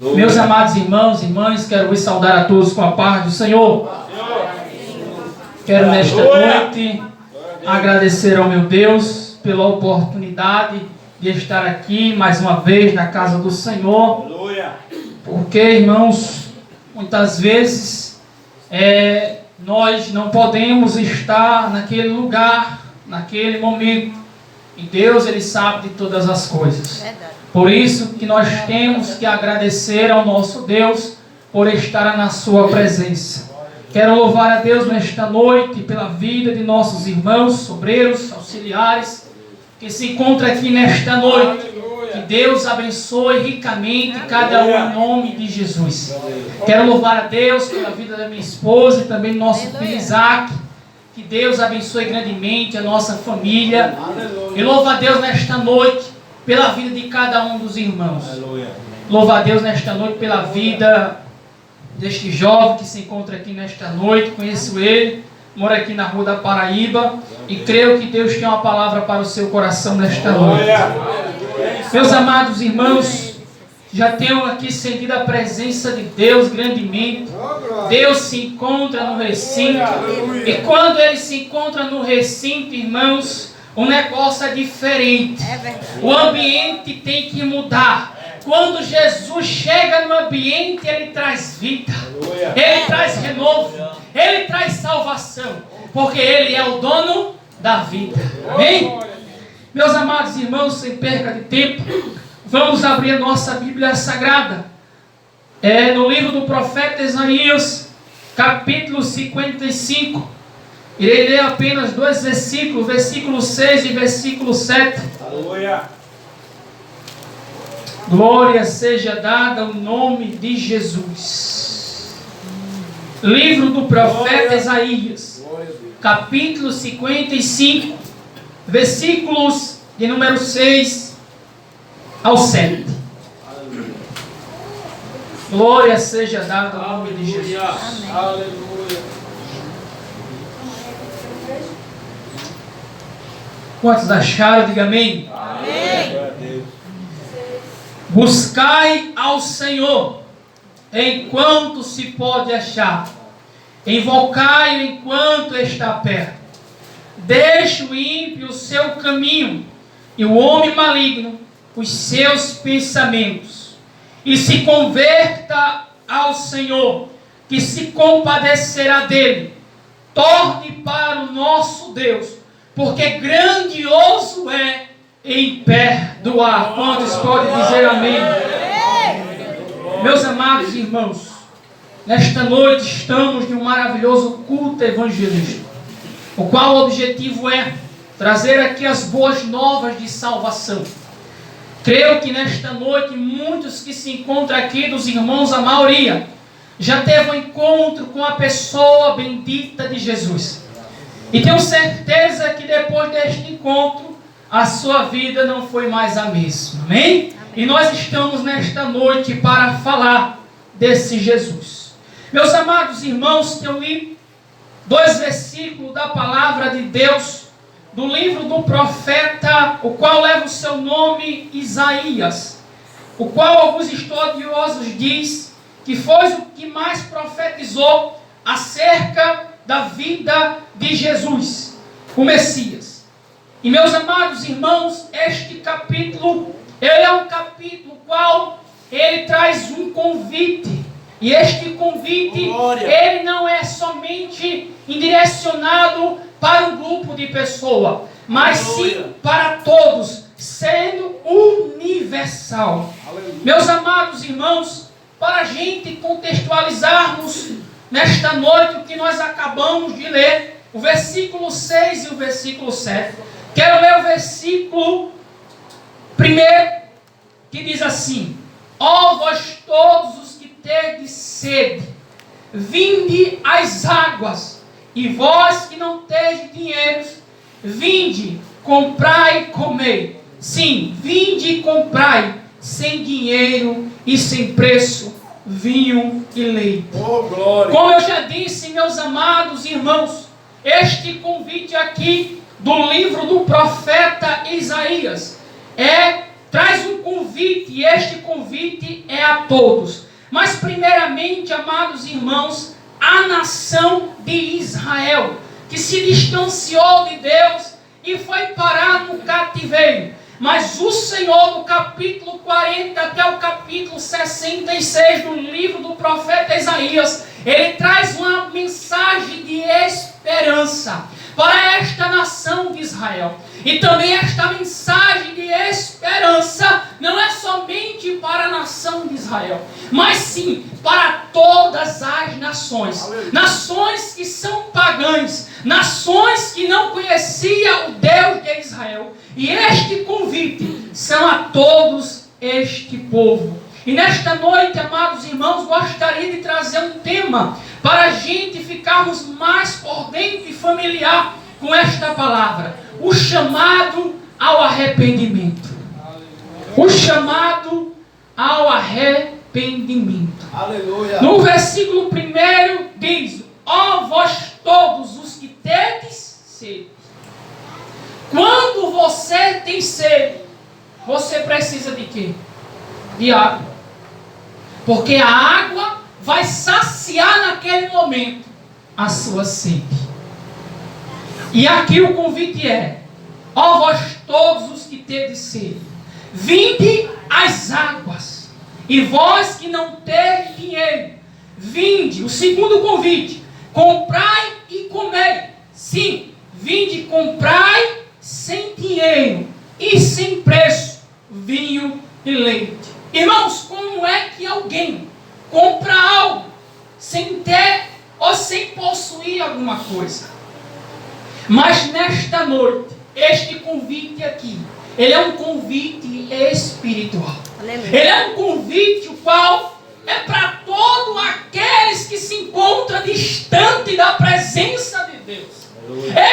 Meus amados irmãos e irmãs, quero vos saudar a todos com a paz do Senhor. Quero nesta noite agradecer ao meu Deus pela oportunidade de estar aqui mais uma vez na casa do Senhor. Porque, irmãos, muitas vezes nós não podemos estar naquele lugar, naquele momento. E Deus, Ele sabe de todas as coisas. Por isso que nós temos que agradecer ao nosso Deus por estar na sua presença. Quero louvar a Deus nesta noite pela vida de nossos irmãos, obreiros, auxiliares, que se encontram aqui nesta noite. Que Deus abençoe ricamente cada um em nome de Jesus. Quero louvar a Deus pela vida da minha esposa e também do nosso filho Isaac. Que Deus abençoe grandemente a nossa família. E louvo a Deus nesta noite pela vida de cada um dos irmãos. Louvo a Deus nesta noite pela vida deste jovem que se encontra aqui nesta noite. Conheço ele, mora aqui na rua da Paraíba. E creio que Deus tem uma palavra para o seu coração nesta noite. Meus amados irmãos, já tenho aqui sentido a presença de Deus grandemente. Deus se encontra no recinto. E quando Ele se encontra no recinto, irmãos, o negócio é diferente. O ambiente tem que mudar. Quando Jesus chega no ambiente, Ele traz vida. Ele traz renovo. Ele traz salvação. Porque Ele é o dono da vida. Amém? Meus amados irmãos, sem perca de tempo, vamos abrir a nossa Bíblia Sagrada. No livro do profeta Isaías, capítulo 55. Irei ler apenas dois versículos, versículo 6 e versículo 7. Aleluia. Glória seja dada ao nome de Jesus. Livro do profeta Isaías, capítulo 55, versículos de número 6 ao 7. Glória seja dada ao nome de Jesus. Amém. Aleluia. Quantos acharam? Diga amém. Amém. Buscai ao Senhor enquanto se pode achar. Invocai-o enquanto está perto. Deixe o ímpio o seu caminho e o homem maligno os seus pensamentos. E se converta ao Senhor, que se compadecerá dele. Torne para o nosso Deus, porque grandioso é em perdoar. Quantos podem dizer amém? Meus amados irmãos, nesta noite estamos em um maravilhoso culto evangelístico, o qual o objetivo é trazer aqui as boas novas de salvação. Creio que nesta noite muitos que se encontram aqui dos irmãos, a maioria, já teve um encontro com a pessoa bendita de Jesus. E tenho certeza que depois deste encontro, a sua vida não foi mais a mesma. Amém? E nós estamos nesta noite para falar desse Jesus. Meus amados irmãos, tenho lido dois versículos da palavra de Deus, do livro do profeta, o qual leva o seu nome Isaías, o qual alguns estudiosos dizem que foi o que mais profetizou acerca da vida de Jesus, o Messias. E meus amados irmãos, este capítulo, ele é um capítulo qual ele traz um convite. E este convite, ele não é somente indirecionado para um grupo de pessoas, mas sim para todos, sendo universal. Meus amados irmãos, para a gente contextualizarmos nesta noite o que nós acabamos de ler, o versículo 6 e o versículo 7. Quero ler o versículo primeiro, que diz assim: ó vós todos os que tendes sede, vinde às águas, e vós que não tendes dinheiro, vinde, comprai e comei. Sim, vinde e comprai, sem dinheiro e sem preço, vinho e leite. Oh, glória. Como eu já disse, meus amados irmãos, este convite aqui do livro do profeta Isaías é traz um convite, e este convite é a todos. Mas primeiramente, amados irmãos, a nação de Israel, que se distanciou de Deus e foi parar no cativeiro. Mas o Senhor, no capítulo 40 até o capítulo 66 do livro do profeta Isaías, ele traz uma mensagem de esperança para esta nação de Israel. E também esta mensagem de esperança não é somente para a nação de Israel, mas sim para todas as nações. Nações que são pagãs, nações que não conheciam o Deus de Israel. E este convite são a todos este povo. E nesta noite, amados irmãos, gostaria de trazer um tema para a gente ficarmos mais por dentro e familiar com esta palavra: o chamado ao arrependimento. O chamado ao arrependimento. Aleluia. No versículo 1 diz: ó vós todos os que tendes sede. Quando você tem sede, você precisa de quê? De água. Porque a água vai saciar naquele momento a sua sede. E aqui o convite é: ó vós todos os que tendes sede, vinde às águas. E vós que não tendes dinheiro, vinde. O segundo convite: comprai e comei. Sim, vinde, comprai sem dinheiro e sem preço vinho e leite. Irmãos, como é que alguém compra algo sem ter ou sem possuir alguma coisa? Mas nesta noite, este convite aqui, ele é um convite espiritual. Ele é um convite o qual é para todos aqueles que se encontram distante da presença de Deus.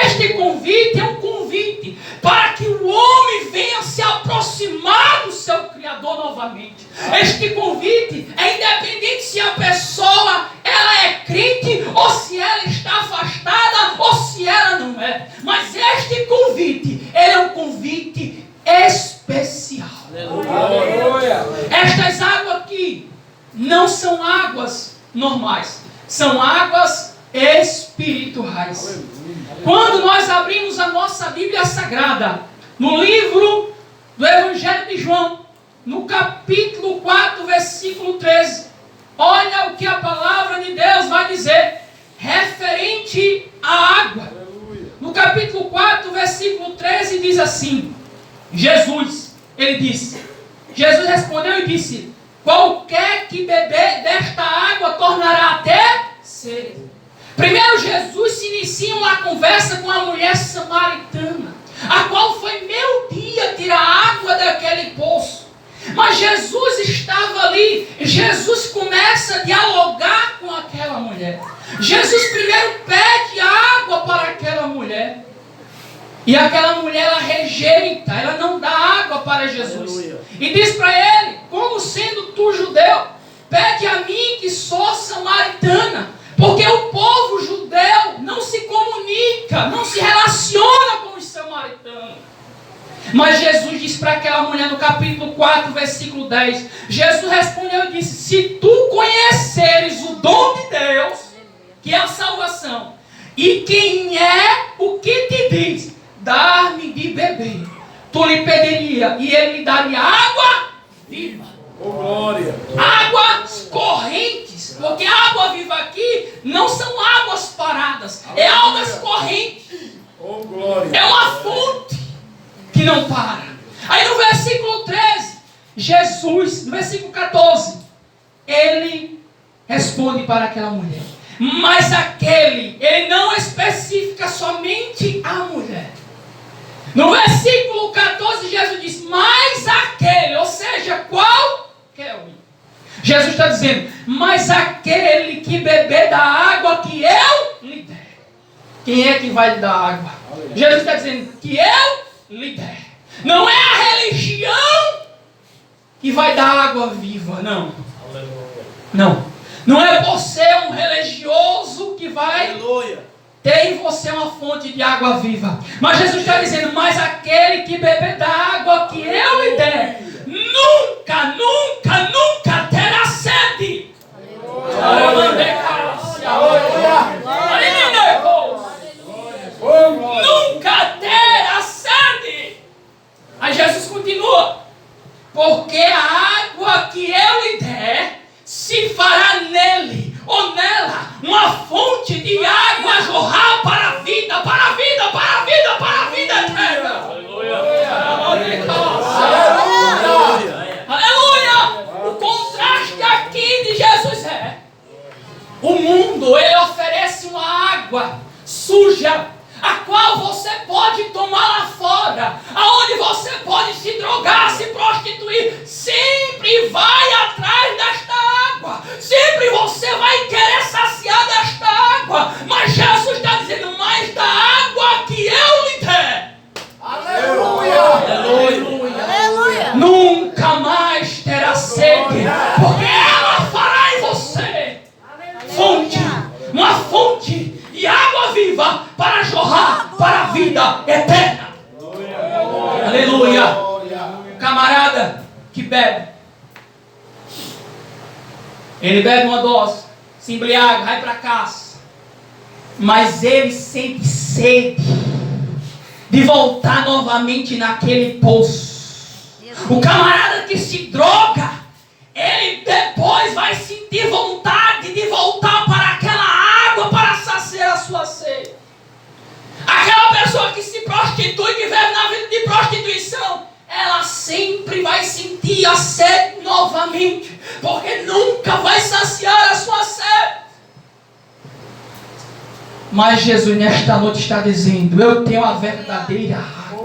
Este convite é um convite para que o homem venha se aproximar do seu Criador novamente. Este convite é independente se a pessoa ela é crente ou se ela está afastada ou se ela não é. Mas este convite, ele é um convite especial. Aleluia. Estas águas aqui não são águas normais, são águas espirituais. Quando nós abrimos a nossa Bíblia Sagrada, no livro do Evangelho de João, no capítulo 4, versículo 13, olha o que a palavra de Deus vai dizer referente à água. No capítulo 4, versículo 13, diz assim: Jesus respondeu e disse: qualquer que beber desta água tornará até sede. Primeiro, Jesus se inicia uma conversa com a mulher samaritana, a qual foi meio dia tirar água daquele poço. Mas Jesus estava ali, Jesus começa a dialogar com aquela mulher. Jesus primeiro pede água para aquela mulher. E aquela mulher, ela rejeita, ela não dá água para Jesus. Aleluia. E diz para ele: como sendo tu judeu, pede a mim que sou samaritana. Porque o povo judeu não se comunica, não se relaciona com os samaritanos. Mas Jesus disse para aquela mulher no capítulo 4, versículo 10. Jesus respondeu e disse: se tu conheceres o dom de Deus, que é a salvação, e quem é o que te diz, dar-me de beber, tu lhe pediria e ele lhe daria água viva. Oh, glória. Águas correntes, porque a água viva aqui não são águas paradas, é águas correntes. Oh, glória. É uma fonte que não para. Aí no versículo 13, Jesus, no versículo 14, ele responde para aquela mulher. Mas ele não especifica somente a mulher. No versículo 14, Jesus diz: mas aquele, ou seja, qual? Jesus está dizendo: mas aquele que beber da água que eu lhe der. Quem é que vai lhe dar água? Jesus está dizendo que eu lhe der. Não é a religião que vai dar água viva, não. Não. Não é você um religioso que vai ter em você uma fonte de água viva. Mas Jesus está dizendo: mas aquele que beber da água que eu lhe der, nunca, nunca, nunca terá sede. Nunca terá sede. Aí Jesus continua: porque a água que eu lhe der se fará nele ou nela uma fonte de água a jorrar para a vida, para a vida, para a vida, para a vida eterna. Aleluia! O contraste aqui de Jesus é: o mundo, ele oferece uma água suja, a qual você pode tomar lá fora, aonde você pode se drogar, se prostituir. Sempre vai atrás desta água, sempre você vai querer saciar desta água. Mas Jesus está dizendo: mais da água que eu lhe der. Aleluia! Aleluia! Aleluia! Nunca mais terá sede, porque ela fará em você fonte, uma fonte de água viva para jorrar para a vida eterna. Aleluia! O camarada que bebe, ele bebe uma dose, se embriaga, vai para casa, mas ele sente sede de voltar novamente naquele poço. O camarada que se droga, ele depois vai sentir vontade de voltar para aquela água para saciar a sua sede. Aquela pessoa que se prostitui, que vive na vida de prostituição, ela sempre vai sentir a sede novamente, porque nunca vai saciar a sua sede. Mas Jesus nesta noite está dizendo: eu tenho a verdadeira água.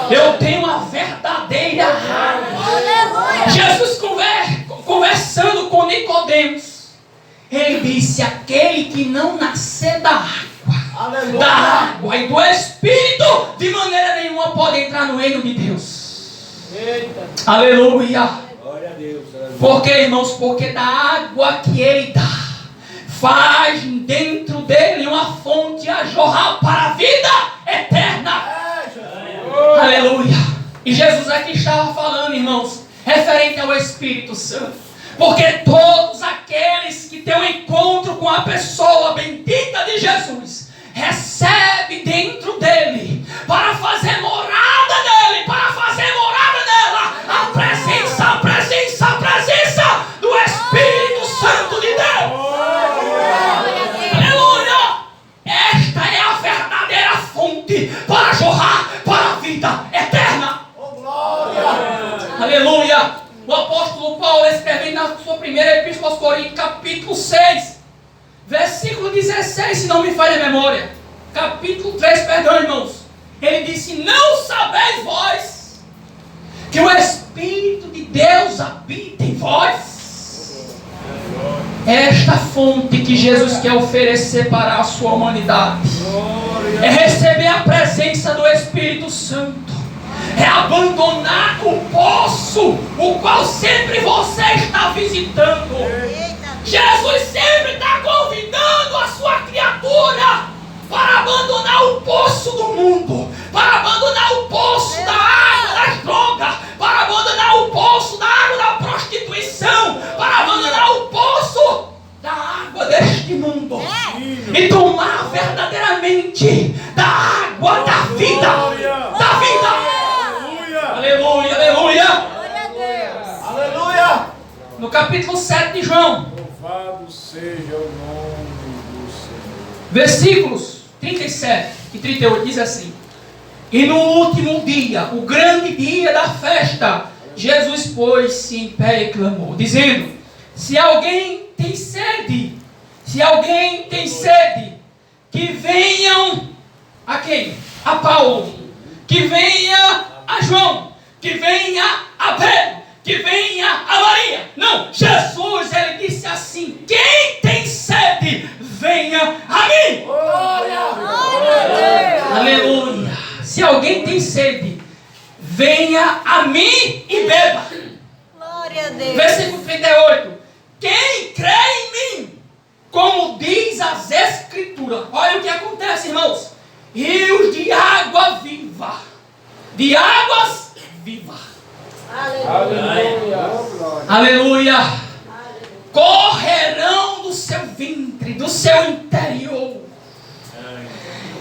Eu tenho a verdadeira água. Jesus conversando com Nicodemos, ele disse: aquele que não nascer da água e do Espírito, de maneira nenhuma pode entrar no reino de Deus. Eita. Aleluia. Glória a Deus. Por quê, irmãos? Porque da água que ele dá, faz dentro dele uma fonte a jorrar para a vida eterna. Aleluia. E Jesus aqui estava falando, irmãos, referente ao Espírito Santo. Porque todos aqueles que têm um encontro com a pessoa bendita de Jesus, recebe dentro dele, para fazer morada nele, para fazer morada nela, a presença do Espírito Santo de Deus. Aleluia! Esta é a verdadeira fonte para jorrar para a vida eterna. Aleluia! O apóstolo Paulo, escrevendo na sua primeira epístola aos Coríntios, capítulo 6, versículo 16, se não me falha a memória. Capítulo 3, perdão, irmãos. Ele disse: não sabeis vós que o Espírito de Deus habita em vós? Esta fonte que Jesus quer oferecer para a sua humanidade é receber a presença do Espírito Santo, é abandonar o poço, o qual sempre você está visitando. Jesus sempre está convidando a sua criatura para abandonar o poço do mundo, para abandonar o poço da água das drogas, para abandonar o poço da água da prostituição, para abandonar o poço da água deste mundo e tomar verdadeiramente da água da vida, da vida. Aleluia, aleluia. Aleluia. No capítulo 7 de João, Louvado seja o nome do Senhor. versículos 37 e 38 diz assim: e no último dia, o grande dia da festa, Jesus pôs-se em pé e clamou, dizendo: se alguém tem sede, que venham a quem? A Paulo, que venha a João, que venha a Pedro, que venha a Maria. Não, Jesus, ele disse assim: quem tem sede, venha a mim. Glória. Aleluia. Se alguém tem sede, venha a mim e beba. Glória a Deus. Versículo 38. Quem crê em mim, como diz as Escrituras. Olha o que acontece, irmãos. Rios de água viva, de águas vivas, correrão do seu ventre, do seu interior.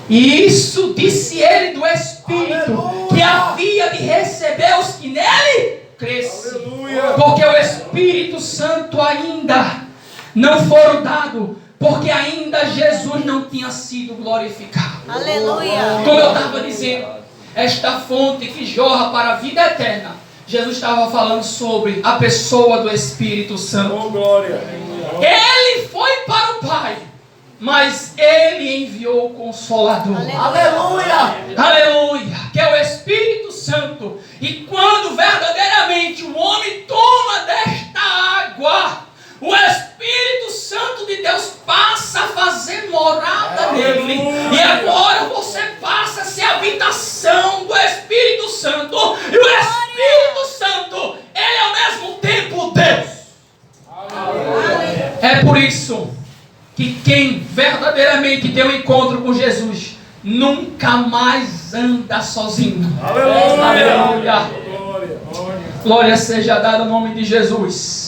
E isso disse ele do Espírito, que havia de receber os que nele crescem. Porque o Espírito Santo ainda não foram dado, porque ainda Jesus não tinha sido glorificado. Aleluia. Como eu estava dizendo, esta fonte que jorra para a vida eterna, Jesus estava falando sobre a pessoa do Espírito Santo. Oh, glória. Ele foi para o Pai, mas Ele enviou o Consolador. Aleluia. Aleluia, que é o Espírito Santo. E quando verdadeiramente o homem toma desta água, o Espírito Santo de Deus passa a fazer morada nele. E agora você passa a ser a habitação do Espírito Santo. E o Espírito Santo, ele é ao mesmo tempo Deus. É por isso que quem verdadeiramente tem um encontro com Jesus nunca mais anda sozinho. Aleluia. Glória seja dada ao nome de Jesus.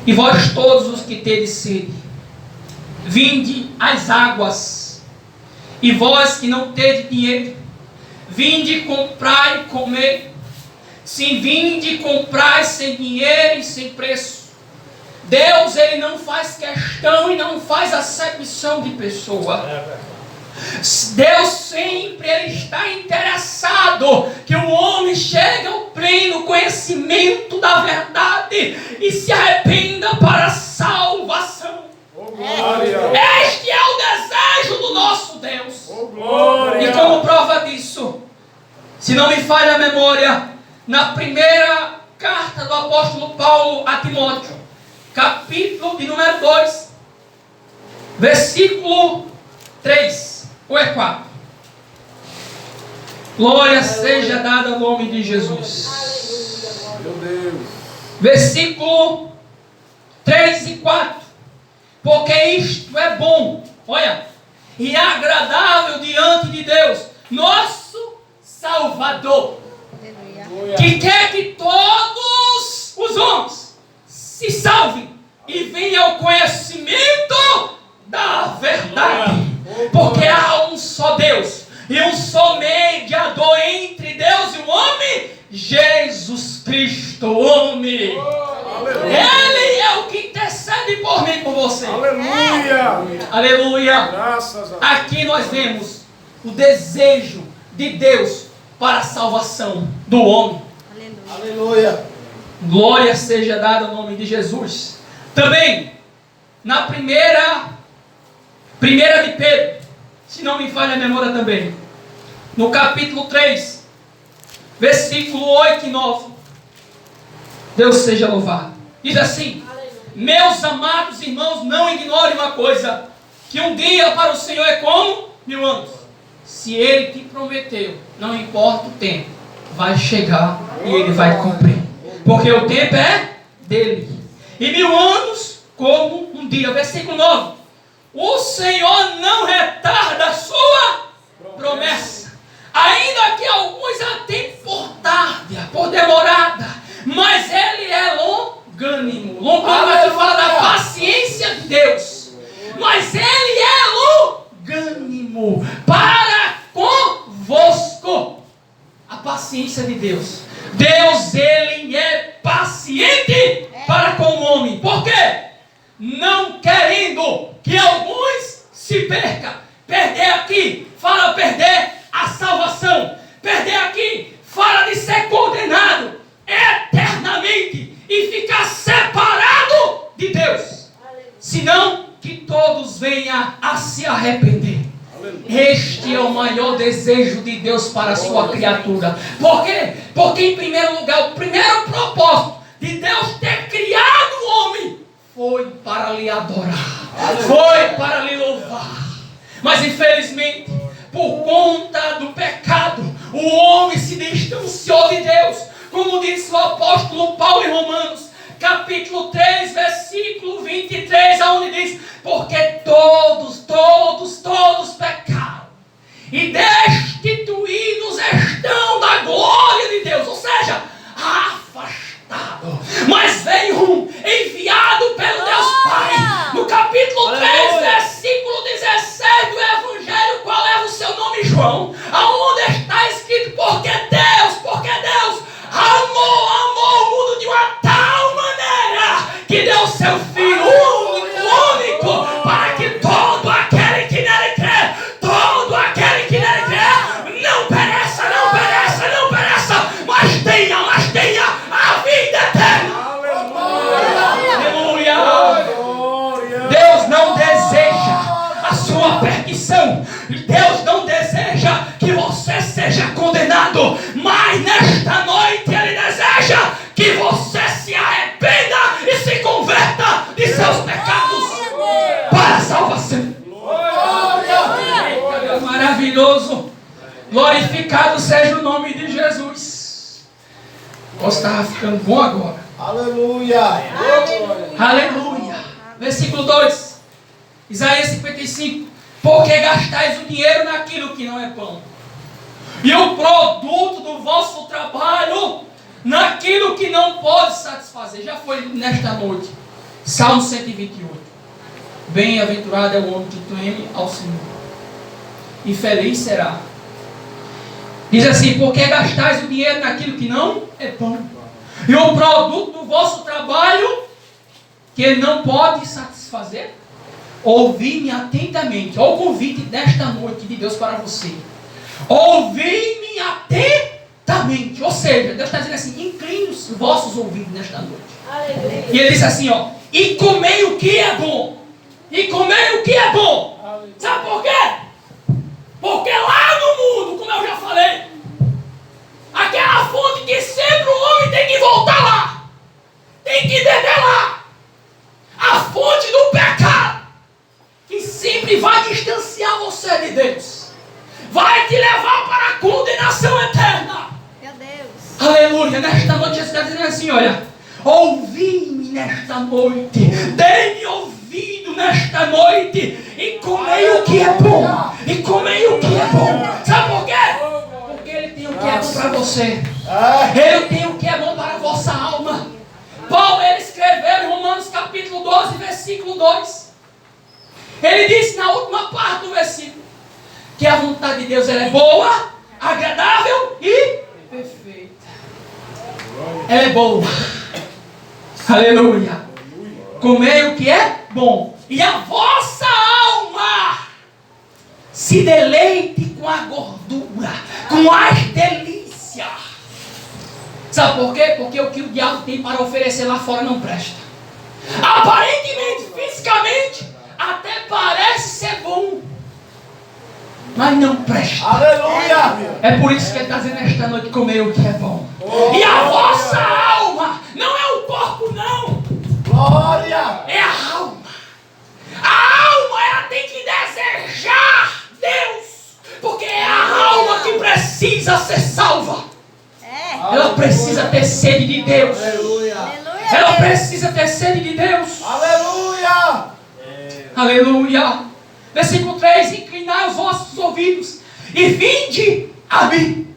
E vós todos os que tendes sede, vinde às águas. E vós que não tendes dinheiro, vinde comprar e comer. Sim, vinde comprar sem dinheiro e sem preço. Deus, ele não faz questão e não faz acepção de pessoa. Deus sempre ele está interessado que o homem chegue ao pleno conhecimento da verdade e se arrependa para a salvação. Este é o desejo do nosso Deus. E como prova disso, se não me falha a memória, na primeira carta do apóstolo Paulo a Timóteo, capítulo de número 2, versículo 3 ou é 4. Glória seja dada ao nome de Jesus. Meu Deus. Versículo 3 e 4. Porque isto é bom, olha, e agradável diante de Deus, nosso Salvador, que quer que todos os homens se salvem e venham ao conhecimento da verdade. Porque há um só Deus e um só mediador entre Deus e o homem, Jesus Cristo, homem. Ele é o que intercede por mim e por você. Aleluia. Aleluia. Graças a Deus. Aqui nós vemos o desejo de Deus para a salvação do homem. Aleluia. Glória seja dada ao nome de Jesus. Também, na primeira de Pedro, se não me falha a memória também, no capítulo 3, versículo 8 e 9, Deus seja louvado. Diz assim: meus amados irmãos, não ignorem uma coisa, que um dia para o Senhor é como 1000 anos. Se Ele te prometeu, não importa o tempo, vai chegar e Ele vai cumprir. Porque o tempo é dele. E 1000 anos como um dia. Versículo 9. O Senhor não retarda a sua promessa, ainda que alguns a tenham por tardia, por demorada, mas Ele é longânimo. Longânimo aqui fala da paciência de Deus. Mas Ele é longânimo para convosco. A paciência de Deus. Deus, Ele é paciente para com o homem. Por quê? Não querendo que alguns se percam. Perder aqui fala perder a salvação. Perder aqui fala de ser condenado eternamente e ficar separado de Deus. Senão que todos venham a se arrepender. Este é o maior desejo de Deus para a sua criatura. Por quê? Porque em primeiro lugar, o primeiro propósito de Deus ter criado o homem foi para lhe adorar, foi para lhe louvar. Mas infelizmente, por conta do pecado, o homem se distanciou de Deus. Como disse o apóstolo Paulo em Romanos, capítulo 3, versículo 23, aonde diz: porque todos pecaram e destituídos estão da glória de Deus. Ou seja, afastado. Mas veio um ficando bom agora. Aleluia. Aleluia. Versículo 2. Isaías 55. Porque gastais o dinheiro naquilo que não é pão, e o produto do vosso trabalho naquilo que não pode satisfazer. Já foi nesta noite. Salmo 128. Bem-aventurado é o homem que teme ao Senhor, e feliz será. Diz assim: porque gastais o dinheiro naquilo que não é pão, e o produto do vosso trabalho que ele não pode satisfazer. Ouvi-me atentamente. Olha o convite desta noite de Deus para você. Ouvi-me atentamente. Ou seja, Deus está dizendo assim: incline os vossos ouvidos nesta noite. Aleluia. E ele diz assim, ó: e comei o que é bom. E comei o que é bom. Sabe por quê? Porque lá no mundo, como eu já falei, aquela fonte que sempre o homem tem que voltar lá, tem que beber lá, a fonte do pecado, que sempre vai distanciar você de Deus, vai te levar para a condenação eterna. Meu Deus. Aleluia. Nesta noite Jesus está dizendo assim: olha, ouvi-me nesta noite, dê-me ouvido nesta noite, e comei o que é bom. E comei o que é bom. Sabe por quê? Porque Ele tem o que é bom para você. Ele tem o que é bom para a vossa alma. Paulo, ele escreveu em Romanos capítulo 12, versículo 2. Ele disse na última parte do versículo que a vontade de Deus ela é boa, agradável e perfeita. Ela é boa. Aleluia. Comei o que é bom, e a vossa alma se deleite com a gordura, com as delícias. Sabe por quê? Porque o que o diabo tem para oferecer lá fora não presta. Aparentemente, fisicamente, até parece ser bom, mas não presta. Aleluia. É por isso que ele está dizendo esta noite: comer o que é bom. E a vossa alma, não é o corpo não, Glória. é a alma. A alma, ela tem que desejar Deus, porque é a alma que precisa ser salva. É. Ela precisa ter sede de Deus. Aleluia. Aleluia. Ela precisa ter sede de Deus. Aleluia. Aleluia. Versículo 3: inclinai os vossos ouvidos e vinde a mim.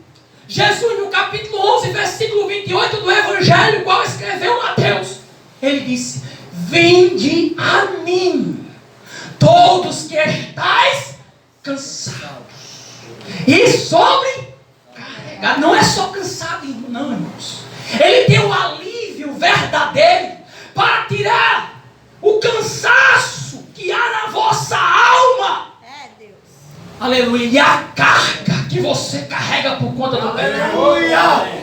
Jesus, no capítulo 11, versículo 28 do Evangelho, qual escreveu Mateus, ele disse: vinde a mim, todos que estáis cansados e sobrecarregados. Não é só cansado, não, irmãos. Ele tem o alívio verdadeiro para tirar o cansaço que há na vossa alma. É, Deus. Aleluia. E a carga que você carrega por conta do pecado. Aleluia.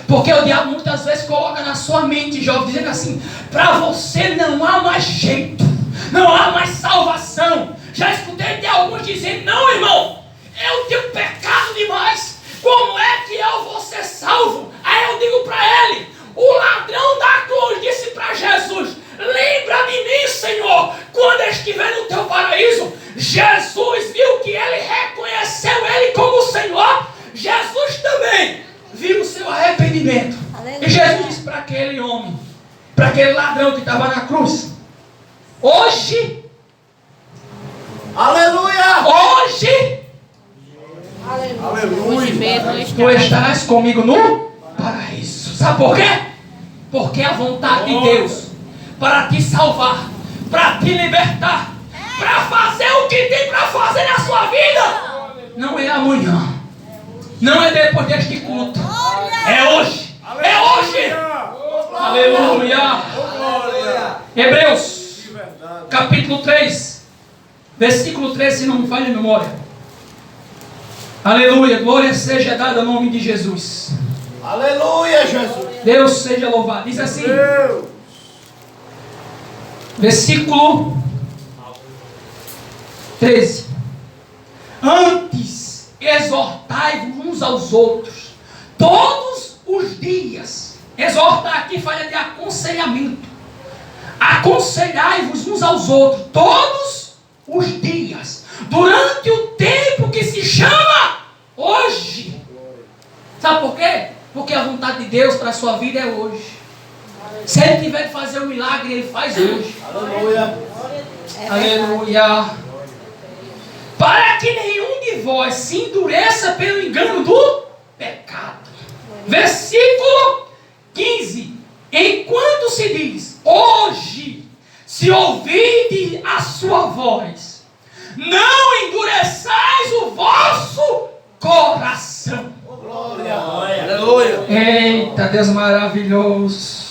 Porque o diabo muitas vezes coloca na sua mente, jovem, dizendo assim: para você não há mais jeito, não há mais salvação. Já escutei de alguns dizendo: não, irmão, eu tenho pecado demais, como é que eu vou ser salvo? Aí eu digo para ele: o ladrão da cruz disse para Jesus: lembra de mim, Senhor, quando eu estiver no teu paraíso. Jesus viu que ele reconheceu ele como Senhor. Jesus também viu o seu arrependimento. Aleluia. E Jesus disse para aquele homem, para aquele ladrão que estava na cruz: hoje, Aleluia. hoje, Aleluia. tu estarás comigo no paraíso. Sabe por quê? Porque a vontade de Deus para te salvar, para te libertar, para fazer o que tem para fazer na sua vida, não é amanhã, não é depois deste culto, é hoje. É hoje. Aleluia. Hebreus capítulo 3, versículo 13, se não me falha a memória. Aleluia. Glória seja dada ao nome de Jesus. Aleluia, Jesus. Deus seja louvado. Diz assim, Deus. versículo 13: antes exortai-vos uns aos outros todos os dias. Exortar aqui fala de aconselhamento. Aconselhai-vos uns aos outros todos os dias, durante o tempo que se chama hoje. Sabe por quê? Porque a vontade de Deus para a sua vida é hoje. Se Ele tiver de fazer um milagre, Ele faz hoje. Aleluia. Aleluia. Para que nenhum de vós se endureça pelo engano do pecado. Versículo 15. Enquanto se diz, hoje, se ouvirdes a sua voz, não endureçais o vosso coração. Glória. Aleluia. Eita, Deus maravilhoso.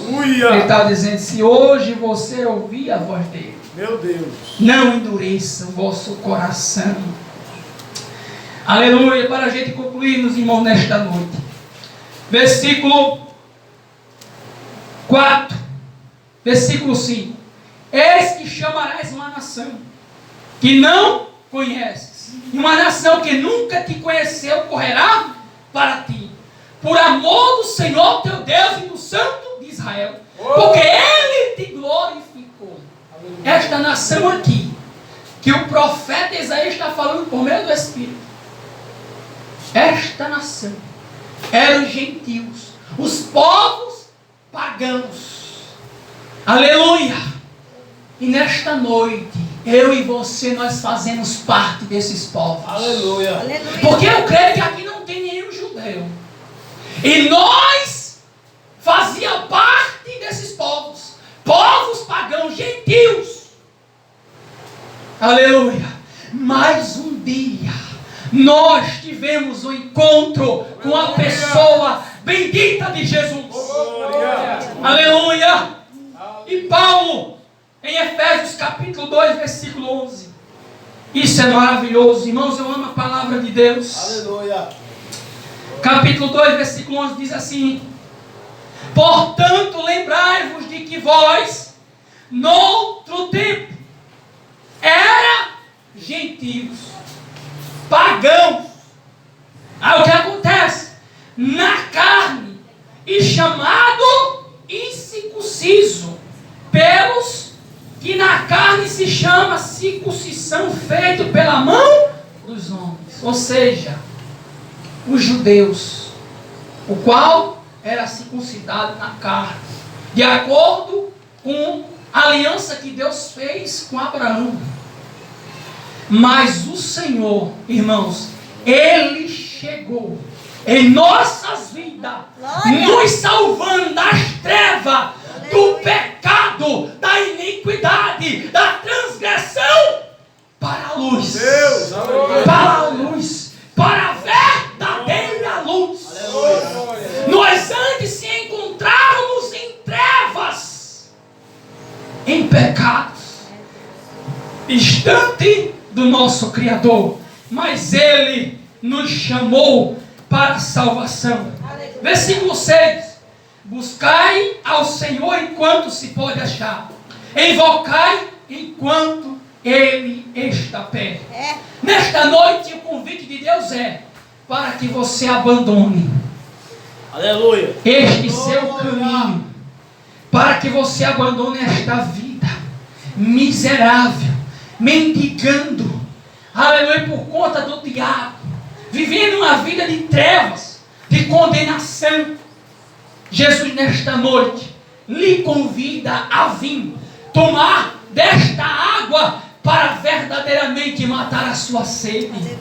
Aleluia. Ele está dizendo, se hoje você ouvir a voz dele, Meu Deus. não endureça o vosso coração. Aleluia. Para a gente concluir, meus irmãos, nesta noite. Versículo 4. Versículo 5. Eis que chamarás uma nação que não conheces. E uma nação que nunca te conheceu correrá para ti. Por amor do Senhor teu Deus e do Santo de Israel. Porque Ele te glorificou. Esta nação aqui, que o profeta Isaías está falando por meio do Espírito. Esta nação eram os gentios, os povos pagãos. Aleluia! E nesta noite, eu e você, nós fazemos parte desses povos. Aleluia. Aleluia. Porque eu creio que aqui não tem nenhum judeu. E nós fazia parte desses povos. Povos pagãos, gentios. Aleluia. Mais um dia, nós tivemos um encontro com a pessoa bendita de Jesus. Glória. Aleluia. E Paulo, em Efésios capítulo 2, versículo 11. Isso é maravilhoso. Irmãos, eu amo a palavra de Deus. Aleluia. Capítulo 2, versículo 11 diz assim: portanto, lembrai-vos de que vós, noutro tempo, era gentios, pagãos. Aí o que acontece? Na carne, e chamado incircunciso, pelos que na carne se chama circuncisão feito pela mão dos homens. Ou seja, os judeus, o qual era circuncidado na carne, de acordo com a aliança que Deus fez com Abraão. Mas o Senhor, irmãos, Ele chegou em nossas vidas, nos salvando das trevas, do pecado, da iniquidade, da transgressão, para a luz. Deus. Aleluia. Para a luz, para a verdadeira luz. Aleluia. Nós antes se encontrávamos em trevas, em pecados, distante do nosso Criador, mas Ele nos chamou para a salvação. Versículo 6: buscai ao Senhor enquanto se pode achar, invocai enquanto Ele está perto. Nesta noite o convite de Deus é para que você abandone Aleluia. este seu caminho, para que você abandone esta vida miserável, mendigando, aleluia, por conta do diabo, vivendo uma vida de trevas, de condenação. Jesus nesta noite lhe convida a vir tomar desta água para verdadeiramente matar a sua sede.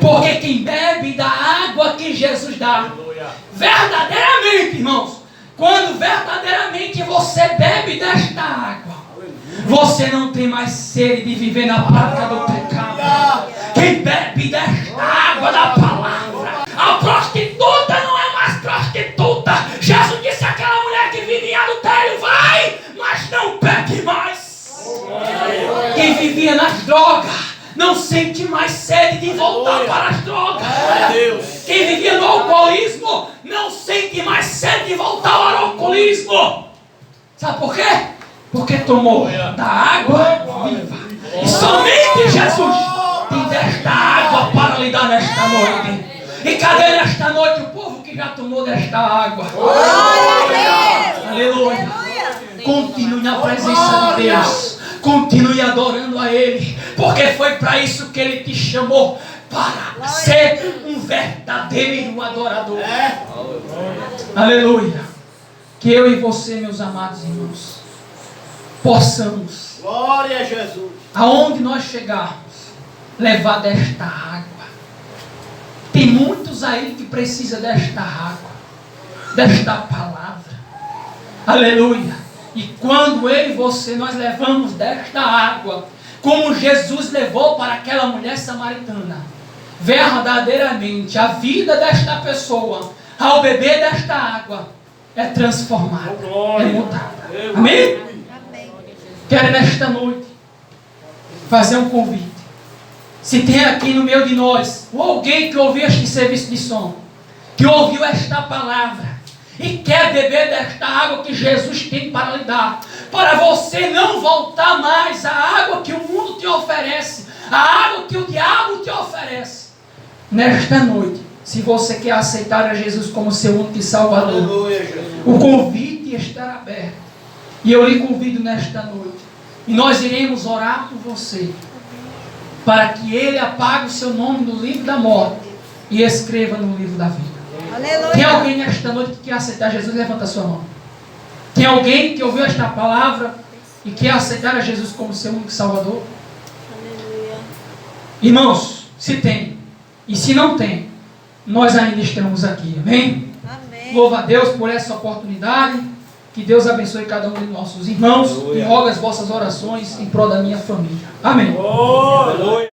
Porque quem bebe da água que Jesus dá, verdadeiramente, irmãos, quando verdadeiramente você bebe desta água, você não tem mais sede de viver na prática do pecado. Quem bebe desta água da palavra, a prostituta não é mais prostituta. Jesus disse àquela mulher que vivia em adultério: vai, mas não peque mais. Quem vivia nas drogas não sente mais sede de voltar para as drogas. Quem vivia no alcoolismo não sente mais sede de voltar ao alcoolismo. Sabe por quê? Porque tomou da água viva. E somente Jesus tem desta água para lhe dar nesta noite. E cadê nesta noite o povo que já tomou desta água? Aleluia. Continue na presença de Deus. Continue adorando a Ele, porque foi para isso que Ele te chamou, para ser um verdadeiro adorador. Aleluia. Que eu e você, meus amados irmãos, possamos, Glória a Jesus, aonde nós chegarmos, levar desta água. Tem muitos aí que precisam desta água, desta palavra. Aleluia. E quando eu e você, nós levamos desta água, como Jesus levou para aquela mulher samaritana, verdadeiramente a vida desta pessoa, ao beber desta água, é transformada, é mudada. Amém? Amém. Quero nesta noite fazer um convite. Se tem aqui no meio de nós, ou alguém que ouviu este serviço de som, que ouviu esta palavra, e quer beber desta água que Jesus tem para lhe dar, para você não voltar mais à água que o mundo te oferece, a água que o diabo te oferece. Nesta noite, se você quer aceitar a Jesus como seu único e Salvador, aleluia, Jesus. o convite está aberto. E eu lhe convido nesta noite. E nós iremos orar por você, para que Ele apague o seu nome no livro da morte e escreva no livro da vida. Aleluia. Tem alguém nesta noite que quer aceitar Jesus? Levanta a sua mão. Tem alguém que ouviu esta palavra e quer aceitar a Jesus como seu único Salvador? Aleluia. Irmãos, se tem. E se não tem, nós ainda estamos aqui. Amém? Amém. Louva a Deus por essa oportunidade. Que Deus abençoe cada um de nossos irmãos. Aleluia. E roga as vossas orações em prol da minha família. Amém. Aleluia.